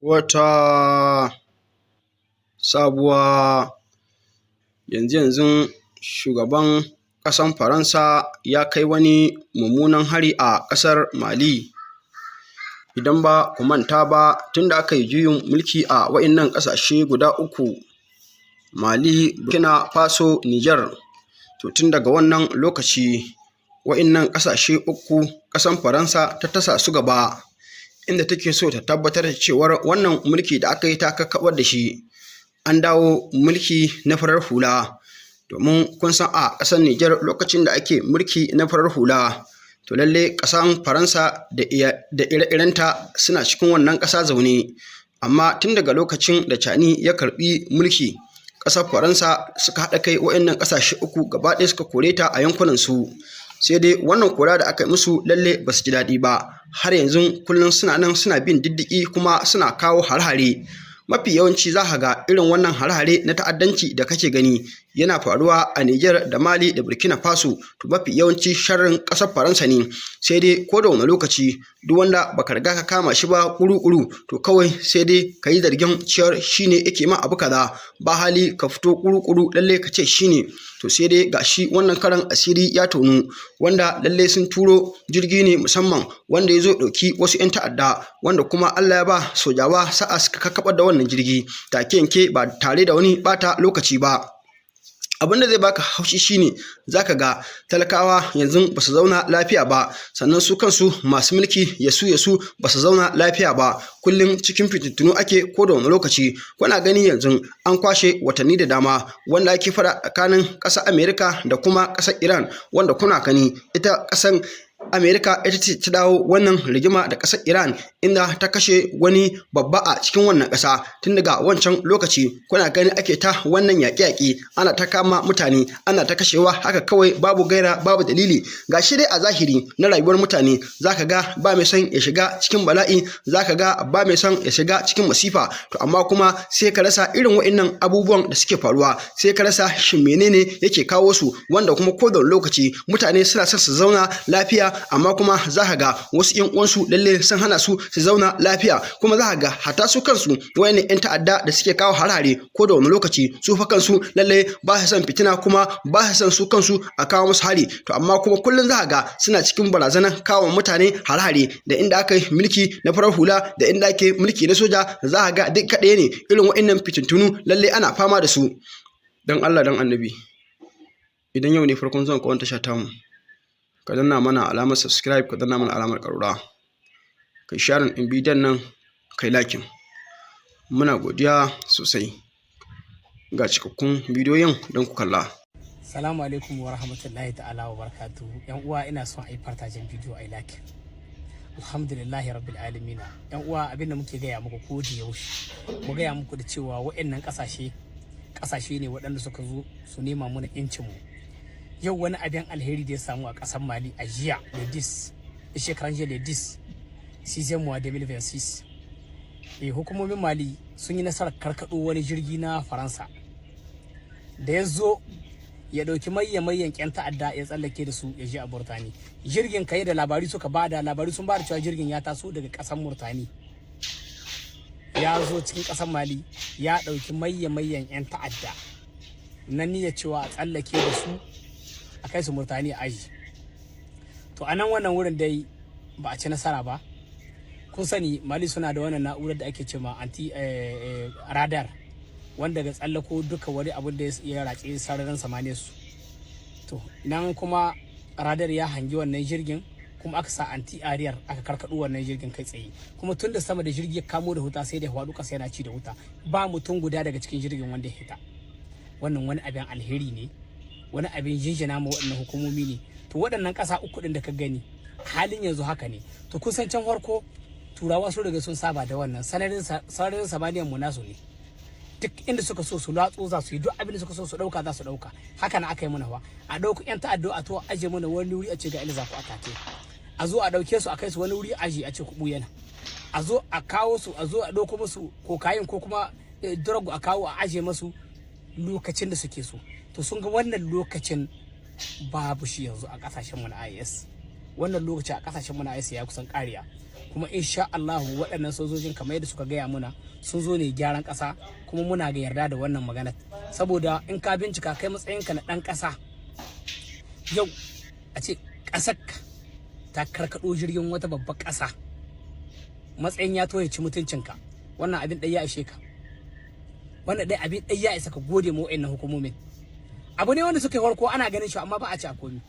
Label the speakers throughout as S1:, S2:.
S1: wata sabuwa yanzu shugaban ƙasan Faransa ya kai wani mummunan hari a ƙasar Mali. Idan ba ku manta ba, tun da aka yi juyin mulki a waɗannan ƙasashe guda uku, Mali, Burkina Faso, Niger, to tun daga wannan lokaci waɗannan ƙasashe uku ƙasan Faransa ta tasa su gaba, inda take so ta tabbatar da cewar wannan mulki da aka yi ta kakkaɓar da shi, an dawo mulki na farar hula. Domin kun san a ƙasar Niger lokacin da ake mulki na farar hula, to lalle ƙasan Faransa da ire-irenta suna cikin wannan ƙasa zaune. Amma tun daga lokacin da Cani ya karɓi mulki, ƙasar Faransa suka haɗa kai waɗannan ƙasashe uku gaba ɗaya suka kore ta a yankunansu. Sai dai wannan kora da aka yi musu lalle ba su ji daɗi ba, har yanzu kullum suna nan suna bin diddiki kuma suna kawo har-hare. Mafi yawanci za ka ga irin wannan har-hare na ta'addanci da kake gani yana faruwa a Niger da Mali da Burkina Faso, to mafi yawanci sharrin ƙasar Faransa ne. Sai dai ko da wani lokaci duk wanda baka riga ka kama shi ba kuru-kuru, to kawai sai dai ka yi zargin cewar shi ne yake ma abu kaza, ba hali ka fito kuru-kuru lalle ka ce shi ne. To sai dai ga shi wannan karan asiri ya tonu, wanda lalle sun turo jirgi ne musamman wanda ya zo ɗauki wasu 'yan ta'adda, wanda kuma Allah ya ba sojawa sa'a suka kakkaɓar da wannan jirgi take yanke ba tare da wani ɓata lokaci ba. Abin da zai baka haushi shine zaka ga talakawa yanzu ba su zauna lafiya ba, sannan su kansu masu mulki yasu ba su zauna lafiya ba, kullum cikin fitintunu ake ko da wani lokaci. Kuna gani yanzu an kwashe watanni da dama wanda ake fara tsakanin ƙasar Amerika da kuma ƙasar Iran, wanda kuna gani ita ƙasar Amerika ita ce ta dawo wannan rigima da ƙasar Iran, inda ta kashe wani babba a cikin wannan ƙasa. Tun daga wancan lokaci kuna gani ake ta wannan yaƙe-yaƙe, ana ta kama mutane, ana ta kashewa haka kawai babu gaira babu dalili. Ga shi dai a zahiri na rayuwar mutane zaka ga ba mai son ya shiga cikin bala'i, zaka ga ba mai son ya shiga cikin masifa, to amma kuma sai ka rasa irin waɗannan abubuwan da suke faruwa, sai ka rasa shin menene yake kawo su, wanda kuma ko da lokaci mutane suna son su zauna lafiya, amma kuma za ka ga wasu 'yan uwansu lalle sun hana su zauna lafiya. Kuma za ka ga hatta su kansu wayannan 'yan ta'adda da suke kawo harare ko da wani lokaci, su fa kansu lalle ba su son fitina, kuma ba su son su kansu a kawo musu hari. To amma kuma kullum za ka ga suna cikin barazanar kawo mutane harare, da inda aka yi mulki na farar hula da inda ake mulki na soja, za ka ga duk kaɗai ne. Irin wayannan fitintunu lalle ana fama da su. Dan Allah dan Annabi, idan yau ne farkon zuwan ka wannan tasha tamu, ka danna mana alamar subscribe, ka danna mana alamar ƙararrawa, kai sharing ɗin bidiyon nan, kai lakin. Muna godiya sosai. Ga cikakkun bidiyoyin don ku kalla.
S2: Salamu alaikum wa rahmatullahi ta'ala wa barakatuhu. Yan uwa, ina son a yi fartajen bidiyo a yi lakin. Alhamdulillahi rabbil alamin. Yan uwa, abinda muke gaya muku ko da yaushe, mu gaya muku da cewa waɗannan ƙasashe ne waɗanda suka zo su nema mana mu. Yau wani abin alheri da ya samu a ƙasar Mali a jiya da shekaran jiya da 6 mois 2026, hukumomin Mali sun yi nasarar karkaɗo wani jirgi na Faransa da ya zo ya ɗauki mayyan ƙyan ta'adda ya tsallake da su ya je a Burtani. Jirgin kai da labari sun bada cewa jirgin ya taso daga ƙasar Murtani, ya zo cikin ƙasar Mali ya ɗauki mayyan 'yan ta'adda na niyyar cewa a tsallake da su a kai su Murtani a aji. To a nan wannan wurin dai ba a ci nasara ba. Kun sani Mali suna da wannan na'urar da ake cewa anti radar, wanda ga tsallako duka wani abin da ya race sararin samaniya su. To nan kuma radar ya hangi wannan jirgin, kuma aka sa anti ariyar aka karkaɗo wannan jirgin kai tsaye. Kuma tun da sama da jirgi ya kamo da wuta sai da hwadu ƙasa yana ci da wuta, ba mutum guda daga cikin jirgin wanda ya hita. Wannan wani abin alheri ne, wani abin jinjina ma waɗannan hukumomi ne. To waɗannan ƙasa uku ɗin da ka gani halin yanzu haka ne. To kusan can farko turawa sun riga sun saba da wannan sararin samaniyar mu nasu ne, duk inda suka so su latso za su yi, duk abin da suka so su ɗauka za su ɗauka. Haka na aka yi mana wa a ɗauko 'yan ta'addo a to aje mana wani wuri a ce ga za ku atake, a zo a ɗauke su a kai su wani wuri aji a ce ku ɓuya na, a zo a kawo su, a zo a ɗauko musu kokayin ko kuma drug a kawo a aje masu lokacin da suke so. To sun ga wannan lokacin babu shi yanzu a kasashen mu na IS. Wannan lokaci a kasashen mu na IS ya kusan kariya. kuma insha Allah waɗannan sojojin kamar yadda suka gaya muna sun zo ne gyaran ƙasa, kuma muna ga yarda da wannan magana, saboda in ka bincika kai matsayinka na ɗan ƙasa yau a ce ƙasarka ta karkaɗo jirgin wata babbar ƙasa matsayin ya toye ci mutuncinka, wannan abin ɗaya ya ishe ka, wannan ɗaya abin ɗaya ya isa ka gode ma wa'annan hukumomin. Abu ne wanda suka yi farko ana ganin shi amma ba a ci a komi,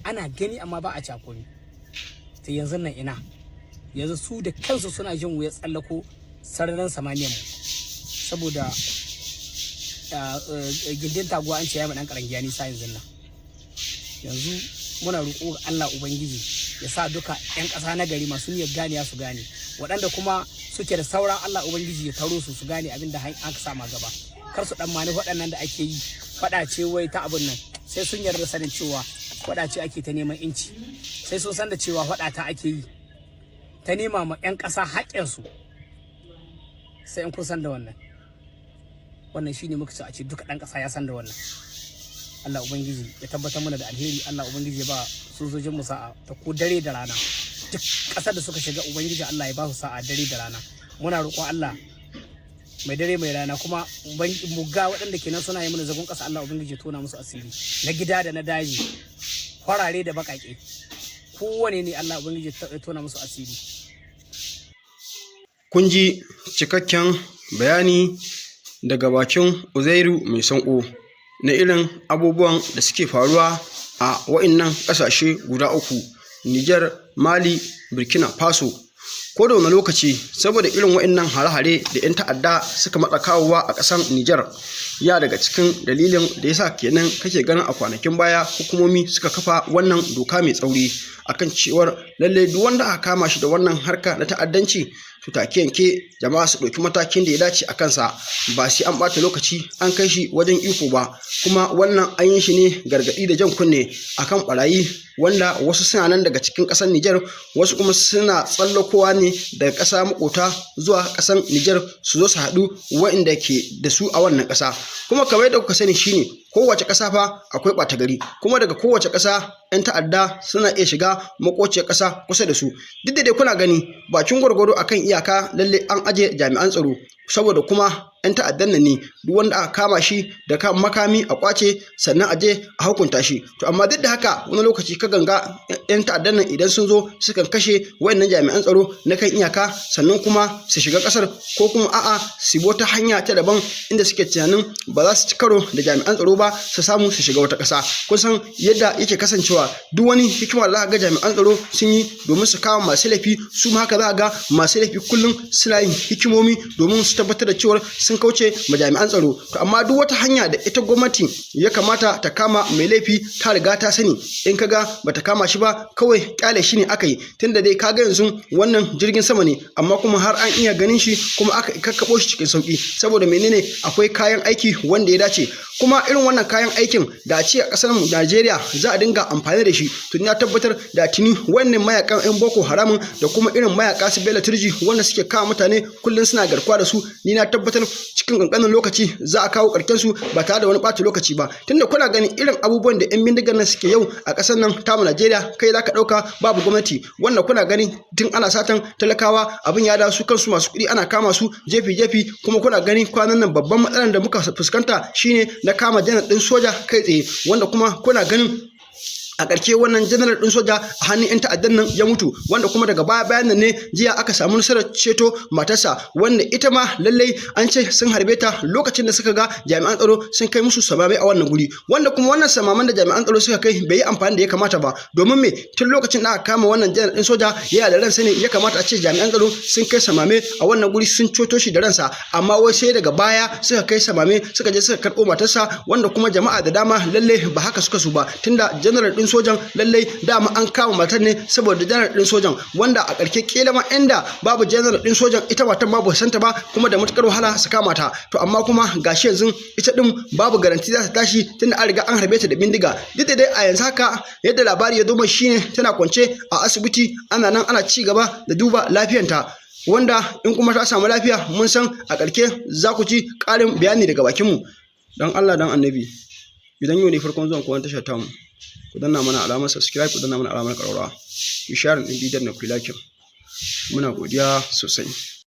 S2: ana gani amma ba a ci a komi. To yanzu nan ina, yanzu su da kansu suna jin wuya tsallako sararin samaniyar mu, saboda gindin taguwa an ce ya ɗan karangiya nisa yanzu nan. Yanzu muna roƙo ga Allah Ubangiji ya sa duka 'yan ƙasa na gari masu niyyar ganiya su gane, waɗanda kuma suke da sauran Allah Ubangiji ya taro su gane abin da aka sama gaba, kar su dan mani waɗannan da ake yi faɗa ce wai ta abun nan, sai sun yarda sanin cewa faɗa ce ake ta neman inci, sai sun san da cewa faɗa ta ake yi ta nema ma 'yan ƙasa haƙƙinsu, sai in kun san da wannan shine muka ce a ce duka ɗan ƙasa ya san da wannan. Allah Ubangiji ya tabbatar mana da alheri, Allah Ubangiji ya ba sojojin mu sa'a ta ko dare da rana, duk ƙasar da suka shiga Ubangiji Allah ya ba su sa'a dare da rana. Muna roƙon Allah mai dare mai rana, kuma mu ga waɗanda kenan suna yi mana zagon ƙasa, Allah Ubangiji ya tona musu asiri na gida da na daji, kwarare da baƙaƙe, kowane ne Allah Ubangiji ya tona musu asiri.
S1: Kun ji cikakken bayani daga bakin Uzairu Mai Sanko na irin abubuwan da suke faruwa a wa'innan ƙasashe guda uku, Nijar, Mali, Burkina Faso. Ko da wani lokaci saboda irin wa'innan hare-hare da 'yan ta'adda suka matsa kawowa a ƙasar Nijar, ya daga cikin dalilin da yasa kenan kake ganin a kwanakin baya hukumomi suka kafa wannan doka mai tsauri akan cewar lalle duk wanda aka kama shi da wannan harka na ta'addanci to take yanke jama'a su ɗauki matakin da ya dace a kansa, ba sai an ɓata lokaci an kai shi wajen iko ba. Kuma wannan an yi shi ne gargaɗi da jan kunne akan ɓarayi wanda wasu suna nan daga cikin ƙasar Nijar, wasu kuma suna tsallakowa ne daga ƙasa makota zuwa ƙasar Nijar su zo su haɗu waɗanda ke da su a wannan ƙasa. Kuma kamar yadda kuka sani shine kowace ƙasa fa akwai ɓata gari, kuma daga kowace ƙasa 'yan ta'adda suna iya shiga makociyar ƙasa kusa da su. Duk da dai kuna gani bakin gwargwado akan iyaka lalle an aje jami'an tsaro, saboda kuma 'yan ta'addan nan ne duk wanda aka kama shi da makami a kwace sannan aje a hukunta shi. To amma duk da haka wani lokaci ka ganga 'yan ta'addan nan idan sun zo sukan kashe wayannan jami'an tsaro na kan iyaka, sannan kuma su shiga ƙasar, ko kuma a'a su bi wata hanya ta daban inda suke tunanin ba za su ci karo da jami'an tsaro ba su samu su shiga wata ƙasa. Kun san yadda yake kasancewa, duk wani hikima da za ga jami'an tsaro sun yi domin su kama masu laifi, su ma haka za ga masu laifi kullum suna yin hikimomi domin su tabbatar da cewa sun kauce ma jami'an tsaro. To amma duk wata hanya da ita gwamnati ya kamata ta kama mai laifi ta riga ta sani, in kaga bata kama shi ba kawai kyale shi ne aka yi, tunda dai kaga yanzu wannan jirgin sama ne amma kuma har an iya ganin shi kuma aka kakkabo shi cikin sauki, saboda menene akwai kayan aiki wanda ya dace. Kuma irin wannan kayan aikin da a ce a ƙasar Najeriya za a dinga amfani da shi, to na tabbatar da tuni wannan mayakan 'yan Boko Haramun da kuma irin mayaka su Bello Turji wanda suke kawo mutane kullum suna garkuwa da su, ni na tabbatar cikin ƙanƙanin lokaci za a kawo ƙarshen su ba tare da wani ɓata lokaci ba. Tunda kuna ganin irin abubuwan da 'yan bindigar nan suke yau a ƙasar nan tamu Najeriya, kai za ka ɗauka babu gwamnati, wannan kuna gani tun ana satan talakawa abin ya dawo su kansu masu kuɗi ana kama su jefi-jefi. Kuma kuna gani kwanan nan babban matsalar da muka fuskanta shine na kama janar ɗin soja kai tsaye, wanda kuma kuna ganin a ƙarshe wannan janar ɗin soja a hannun 'yan ta'addan nan ya mutu, wanda kuma daga bayan nan ne jiya aka samu nasarar ceto matarsa, wanda ita ma lallai an ce sun harbe ta lokacin da suka ga jami'an tsaro sun kai musu samame a wannan guri, wanda kuma wannan samaman da jami'an tsaro suka kai bai yi amfani da ya kamata ba. Domin me, tun lokacin da aka kama wannan janar ɗin soja yana da ransa ne ya kamata a ce jami'an tsaro sun kai samame a wannan guri sun ceto shi da ransa, amma wai sai daga baya suka kai samame suka je suka karɓo matarsa, wanda kuma jama'a da dama lallai ba haka suka su ba, tunda janar ɗin sojan lallai dama an kama matar ne saboda janar ɗin sojan, wanda a ƙarshe kila ma inda babu janar ɗin sojan ita matan babu santa ba kuma da matukar wahala su kama ta. To amma kuma gashi yanzu ita din babu garanti za ta tashi tunda an riga an harbe ta da bindiga. Duk da dai a yanzu haka yadda labari ya zo mai shine tana kwance a asibiti, ana nan ana ci gaba da duba lafiyanta, wanda in kuma ta samu lafiya mun san a ƙarshe za ku ci ƙarin bayani daga bakinmu. Dan Allah dan Annabi, idan yau ne farkon zuwan kowan tashar tamu, ku danna mana alamar subscribe, ku danna mana alamar ƙararrawa, ku share din bidiyon na ku like. Muna godiya sosai.